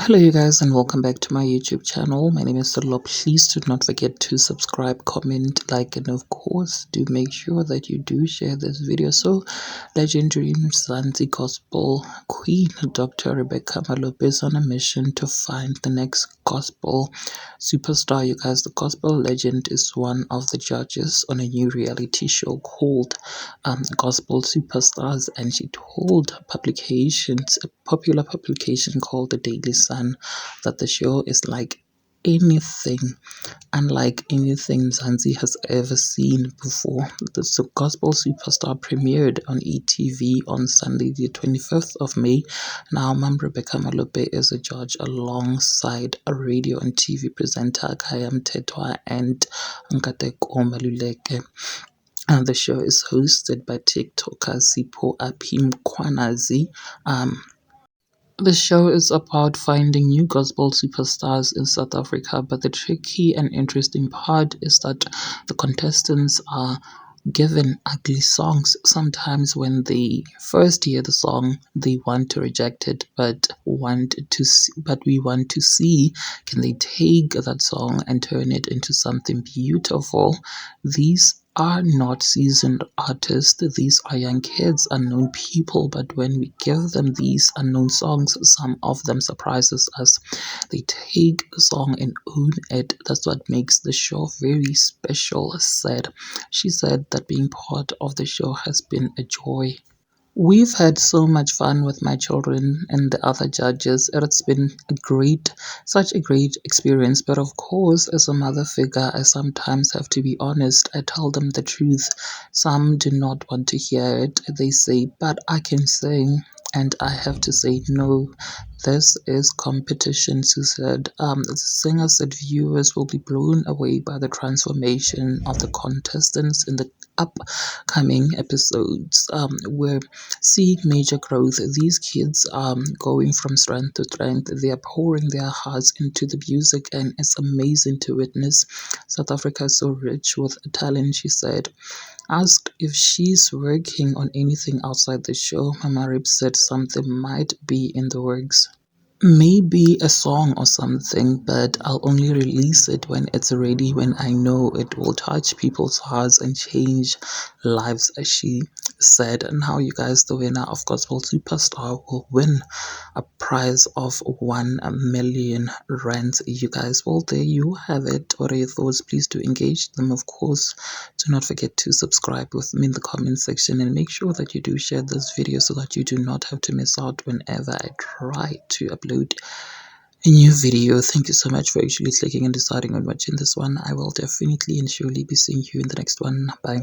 Hello, you guys, and welcome back to my YouTube channel. My name is Solo. Please do not forget to subscribe, comment, like, and of course, do make sure that you do share this video. So, legendary Mzansi Gospel Queen Dr. Rebecca Malope is on a mission to find the next gospel superstar. You guys, the gospel legend is one of the judges on a new reality show called Gospel Superstars, and she told publications, a popular publication called the Daily Sun, that the show is like anything, unlike anything Zanzi has ever seen before. The Gospel Superstar premiered on ETV on Sunday, the 25th of May. Now, Mom Rebecca Malope is a judge alongside a radio and TV presenter Kayam Tetwa and Nkateko Maluleke. And the show is hosted by TikToker Sipho Apim Kwanazi. The show is about finding new gospel superstars in South Africa, but the tricky and interesting part is that the contestants are given ugly songs. Sometimes when they first hear the song, they want to reject it, but we want to see, can they take that song and turn it into something beautiful. These are not seasoned artists. These are young kids, unknown people, but when we give them these unknown songs, some of them surprises us. They take the song and own it. That's what makes the show very special, she said that being part of the show has been a joy. We've had so much fun with my children and the other judges. It's been such a great experience. But of course, as a mother figure, I sometimes have to be honest. I tell them the truth. Some do not want to hear it. They say, but I can sing. And I have to say, no, this is competition, she said. The singer said viewers will be blown away by the transformation of the contestants in the upcoming episodes. We're seeing major growth. These kids are going from strength to strength. They are pouring their hearts into the music, and it's amazing to witness. South Africa is so rich with talent, she said. Asked if she's working on anything outside the show, Mama Rib said something might be in the works. Maybe a song or something, but I'll only release it when it's ready, when I know it will touch people's hearts and change lives, as she said. And now, you guys, the winner of Gospel Superstar will win a prize of 1 million rand. You guys, well, there you have it. What are your thoughts? Please do engage them. Of course, do not forget to subscribe with me in the comment section, and make sure that you do share this video so that you do not have to miss out whenever I try to upload a new video. Thank you so much for actually clicking and deciding on watching this one. I will definitely and surely be seeing you in the next one. Bye.